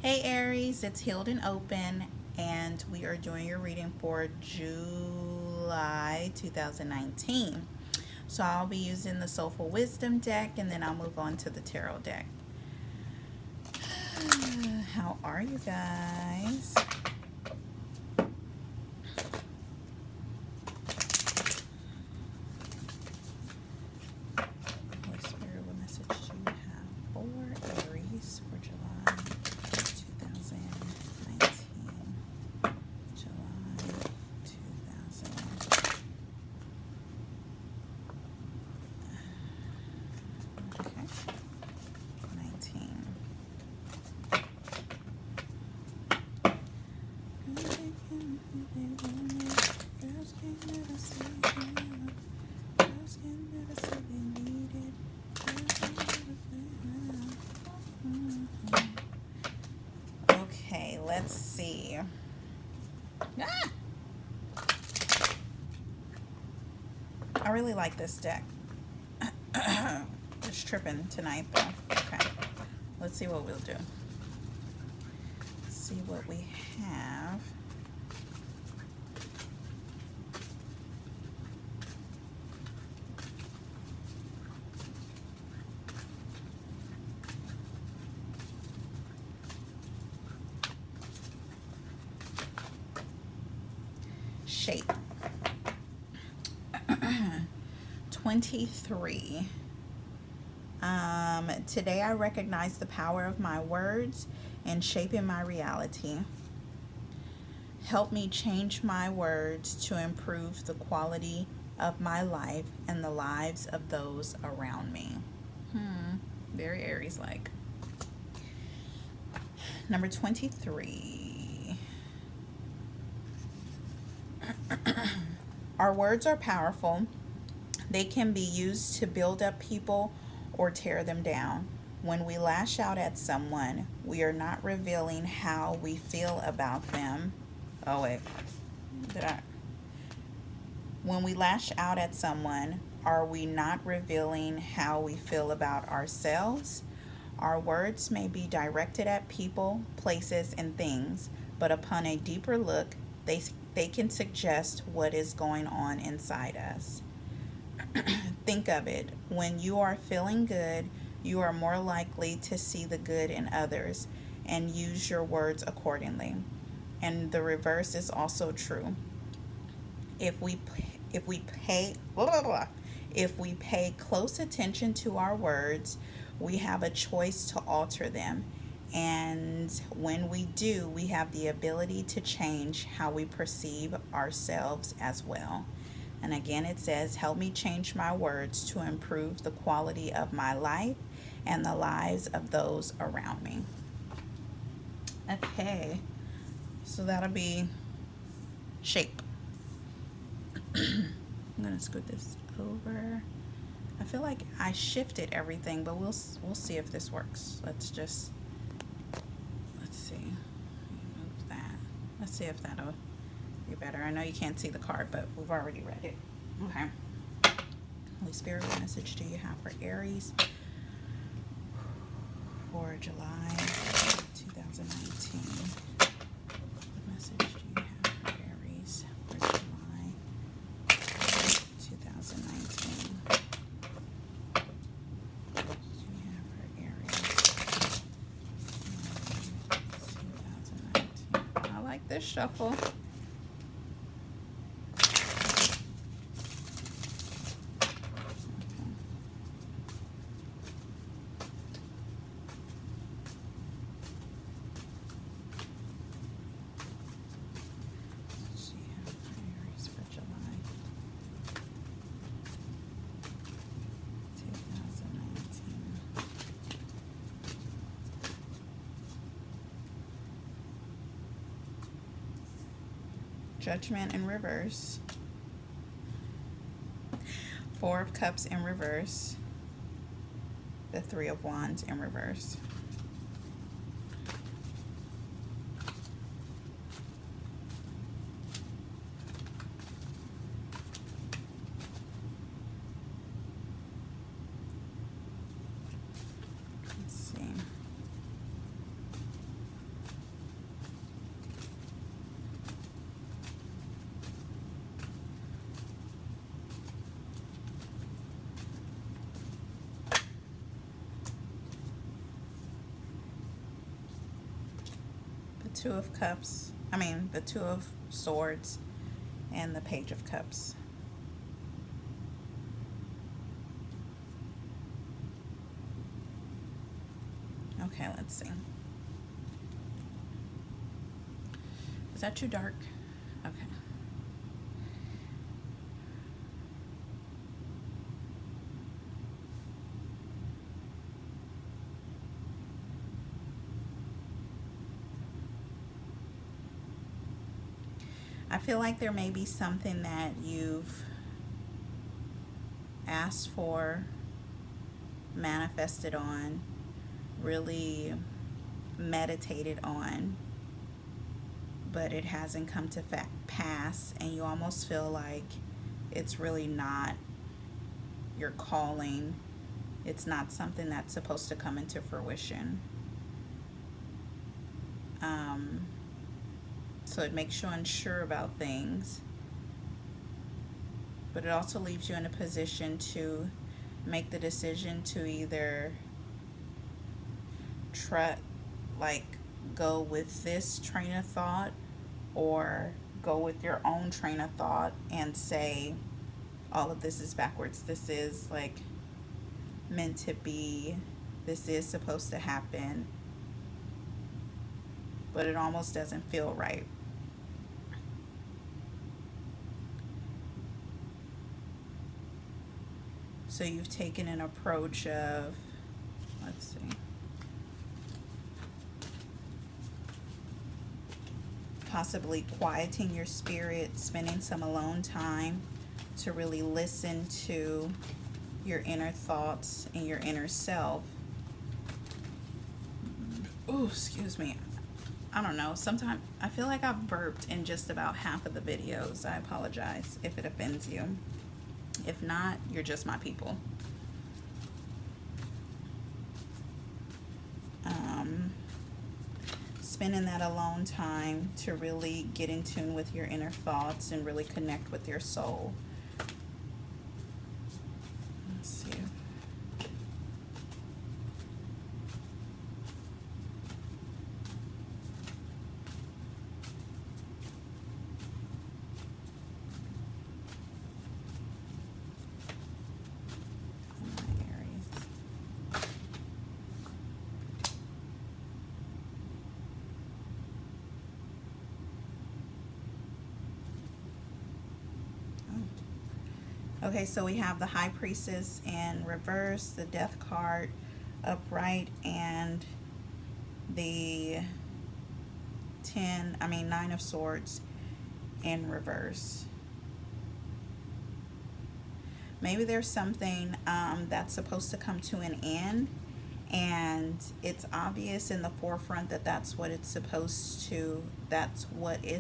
Hey Aries, it's Healed and Open, and we are doing your reading for July 2019. So I'll be using the Soulful Wisdom deck, and then I'll move on to the Tarot deck. How are you guys? Holy Spirit, what message do you have for Aries for July 2019? July 2019. Okay. 19. Okay, let's see. Ah! I really like this deck. It's tripping tonight though. Okay. Let's see what we'll do. See what we have. Shape. 23. Today I recognize the power of my words in shaping my reality. Help me change my words to improve the quality of my life and the lives of those around me. Very Aries-like. Number 23. Our words are powerful. They can be used to build up people or tear them down. When we lash out at someone, we are not revealing how we feel about them. Oh, wait. When we lash out at someone, are we not revealing how we feel about ourselves? Our words may be directed at people, places, and things, but upon a deeper look, they can suggest what is going on inside us. Think of it. When you are feeling good, you are more likely to see the good in others and use your words accordingly. And the reverse is also true. If we pay if we pay close attention to our words, we have a choice to alter them. And when we do, we have the ability to change how we perceive ourselves as well. And again, it says, help me change my words to improve the quality of my life and the lives of those around me. Okay, so that'll be shape. I'm going to scoot this over. I feel like I shifted everything, but we'll see if this works. Let's see. Move that. Let's see if that'll be better. I know you can't see the card, but we've already read it. Okay. Holy Spirit, what message do you have for Aries for July 2019? What message do you have for Aries for July 2019? What do you have for Aries 2019? I like this shuffle. Judgment in reverse. Four of Cups in reverse. The Three of Wands in reverse. Let's see. Two of Cups, the Two of Swords, and the Page of Cups. Okay, let's see. Is that too dark? Okay. I feel like there may be something that you've asked for, manifested on, really meditated on, but it hasn't come to pass, and you almost feel like it's really not your calling. It's not something that's supposed to come into fruition. So it makes you unsure about things, but it also leaves you in a position to make the decision to either go with this train of thought, or go with your own train of thought and say all of this is backwards. This is like meant to be. This is supposed to happen, but it almost doesn't feel right. So you've taken an approach of, let's see, possibly quieting your spirit, spending some alone time to really listen to your inner thoughts and your inner self. Oh, excuse me. I don't know. Sometimes I feel like I've burped in just about half of the videos. I apologize if it offends you. If not, you're just my people. Spending that alone time to really get in tune with your inner thoughts and really connect with your soul. Let's see. Okay, so we have the High Priestess in reverse, the Death card upright, and the Nine of Swords in reverse. Maybe there's something that's supposed to come to an end, and it's obvious in the forefront that that's what is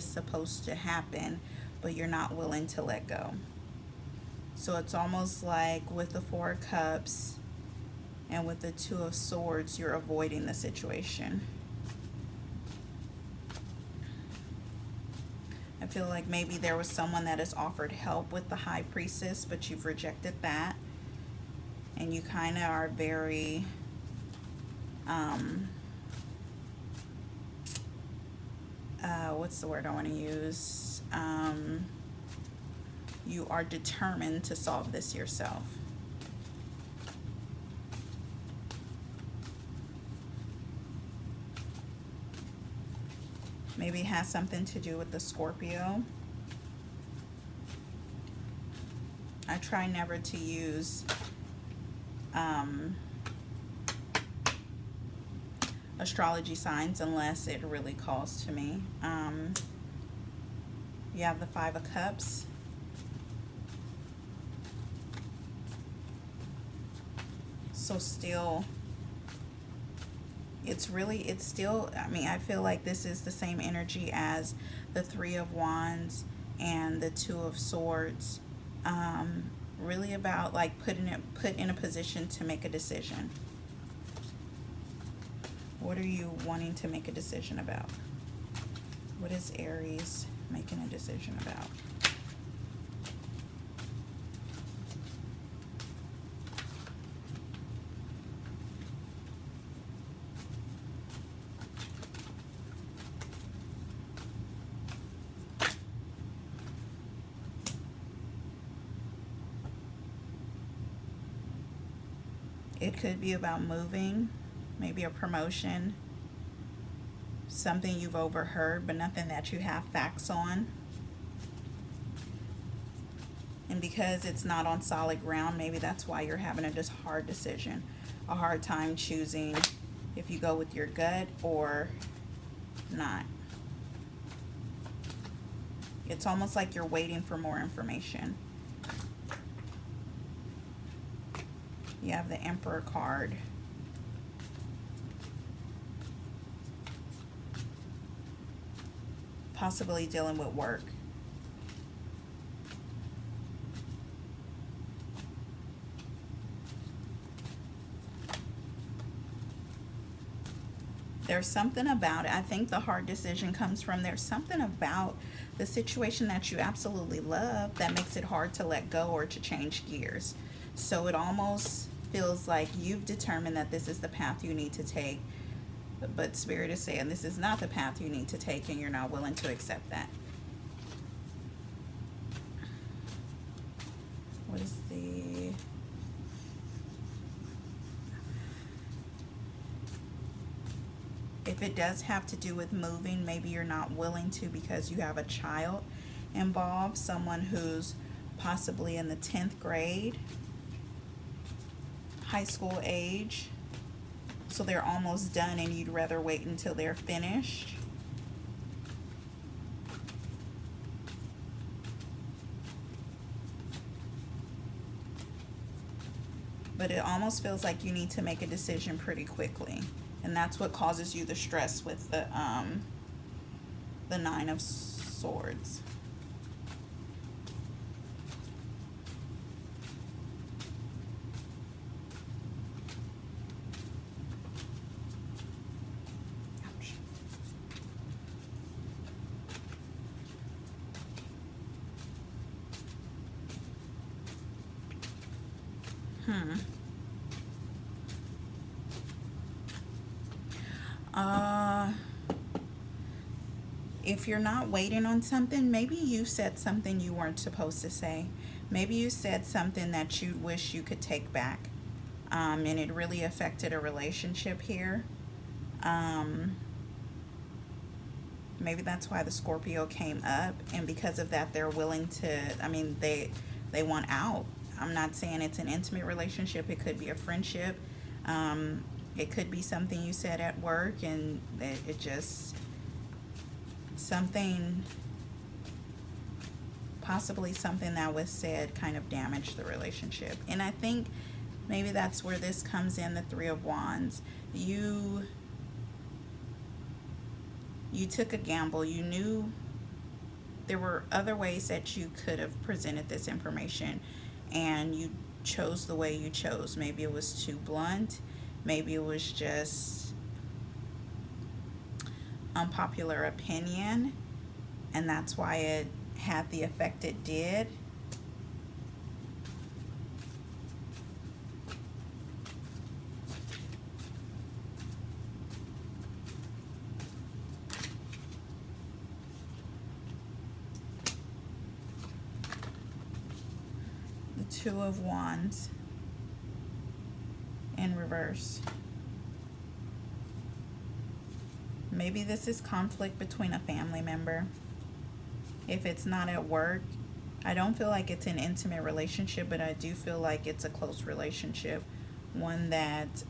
supposed to happen, but you're not willing to let go. So it's almost like with the Four of Cups and with the Two of Swords, you're avoiding the situation. I feel like maybe there was someone that has offered help with the High Priestess, but you've rejected that. And you kind of are very, what's the word I want to use? You are determined to solve this yourself. Maybe it has something to do with the Scorpio. I try never to use astrology signs unless it really calls to me. You have the Five of Cups. So still, I feel like this is the same energy as the Three of Wands and the Two of Swords. Really about like put in a position to make a decision. What are you wanting to make a decision about? What is Aries making a decision about? It could be about moving, maybe a promotion, something you've overheard but nothing that you have facts on. And because it's not on solid ground, maybe that's why you're having a just hard decision, a hard time choosing if you go with your gut or not. It's almost like you're waiting for more information. You have the Emperor card. Possibly dealing with work. There's something about it. I think the hard decision comes from there's something about the situation that you absolutely love that makes it hard to let go or to change gears. So it almost feels like you've determined that this is the path you need to take, but Spirit is saying this is not the path you need to take and you're not willing to accept that. What is the... If it does have to do with moving, maybe you're not willing to because you have a child involved, someone who's possibly in the 10th grade, high school age, so they're almost done and you'd rather wait until they're finished. But it almost feels like you need to make a decision pretty quickly. And that's what causes you the stress with the Nine of Swords. Ouch. If you're not waiting on something, maybe you said something you weren't supposed to say. Maybe you said something that you wish you could take back. And it really affected a relationship here. Maybe that's why the Scorpio came up. And because of that, they're willing to, I mean, they want out. I'm not saying it's an intimate relationship. It could be a friendship. It could be something you said at work and it just... possibly something that was said kind of damaged the relationship. And I think maybe that's where this comes in, the Three of Wands. You took a gamble. You knew there were other ways that you could have presented this information and you chose the way you chose. Maybe it was too blunt. Maybe it was just unpopular opinion, and that's why it had the effect it did. The Two of Wands in reverse. Maybe this is conflict between a family member. If it's not at work, I don't feel like it's an intimate relationship, but I do feel like it's a close relationship. One that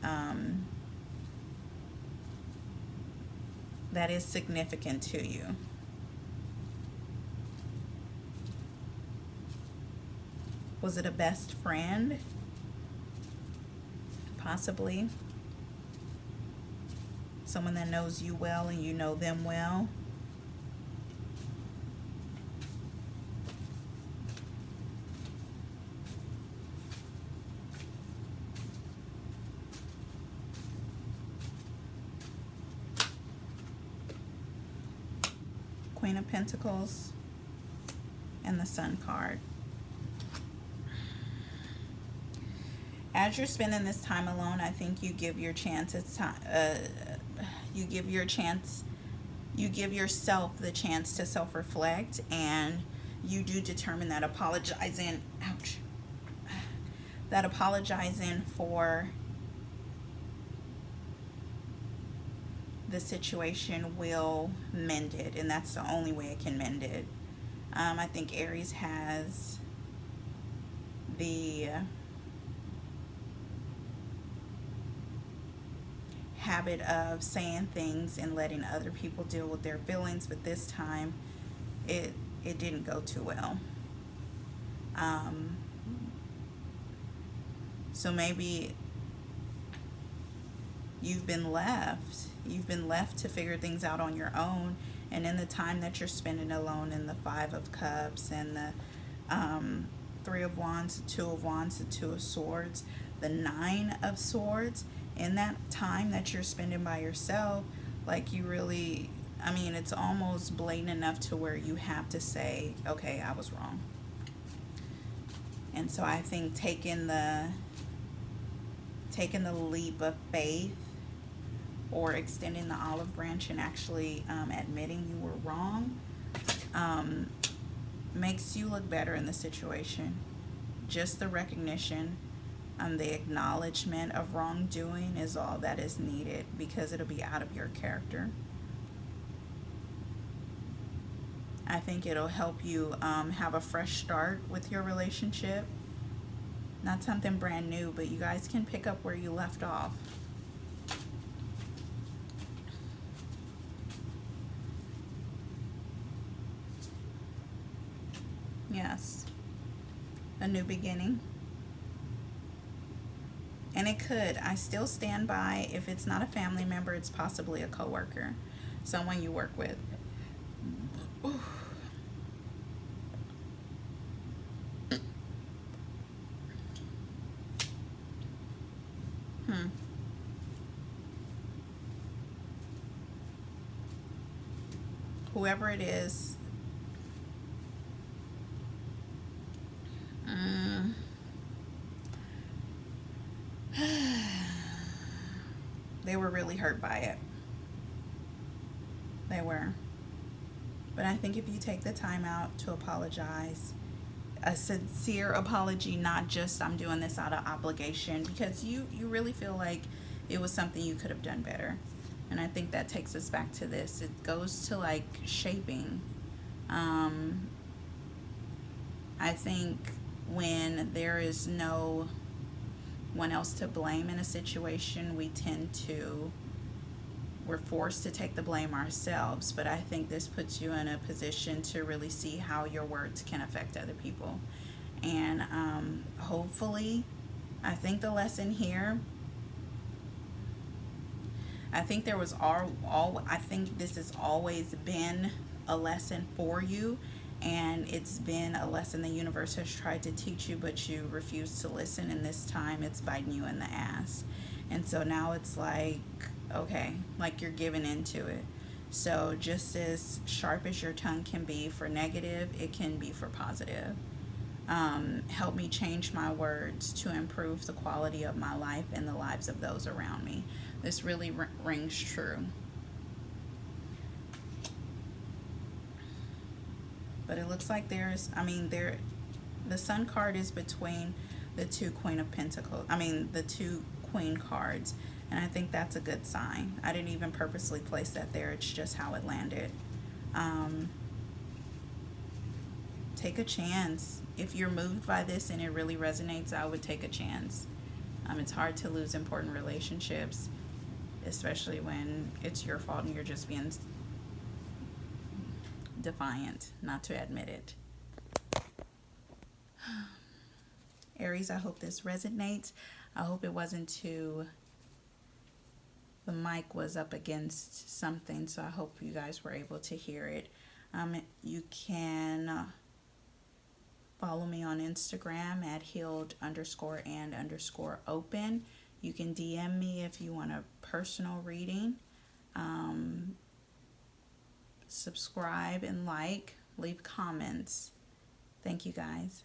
that is significant to you. Was it a best friend? Possibly. Someone that knows you well and you know them well. Queen of Pentacles and the Sun card. As you're spending this time alone, I think you give your chances time. You give yourself the chance to self-reflect, and you do determine that apologizing for the situation will mend it, and that's the only way it can mend it. I think Aries has the habit of saying things and letting other people deal with their feelings, but this time it it didn't go too well. Um, so maybe you've been left to figure things out on your own, and in the time that you're spending alone, in the Five of Cups and the Three of Wands, the Two of Wands, the Two of Swords, the Nine of Swords, in that time that you're spending by yourself, like you really, I mean, it's almost blatant enough to where you have to say, okay, I was wrong. And so I think taking the leap of faith, or extending the olive branch and actually admitting you were wrong, um, makes you look better in the situation. Just the recognition, the acknowledgement of wrongdoing is all that is needed, because it'll be out of your character. I think it'll help you have a fresh start with your relationship. Not something brand new, but you guys can pick up where you left off. Yes, a new beginning. And it could, I still stand by, if it's not a family member, it's possibly a coworker, someone you work with. Hmm. Whoever it is, mm, they were really hurt by it. They were. But I think if you take the time out to apologize, a sincere apology, not just I'm doing this out of obligation, because you really feel like it was something you could have done better. And I think that takes us back to this. It goes to like shaping. Um, I think when there is no one else to blame in a situation, we're forced to take the blame ourselves. But I think this puts you in a position to really see how your words can affect other people. And hopefully, I think the lesson here, I think there was all I think this has always been a lesson for you, and it's been a lesson the universe has tried to teach you, but you refuse to listen, and this time it's biting you in the ass. And so now it's like, okay, like you're giving into it. So just as sharp as your tongue can be for negative, it can be for positive. Help me change my words to improve the quality of my life and the lives of those around me. This really rings true. But it looks like the Sun card is between the two Queen of Pentacles. The two Queen cards. And I think that's a good sign. I didn't even purposely place that there. It's just how it landed. Um, Take a chance. If you're moved by this and it really resonates, I would take a chance. It's hard to lose important relationships, especially when it's your fault and you're just being defiant not to admit it. Aries, I hope this resonates. I hope it wasn't too, the mic was up against something, so I hope you guys were able to hear it. You can follow me on Instagram at healed_and_open. You can DM me if you want a personal reading. Subscribe and leave comments. Thank you guys.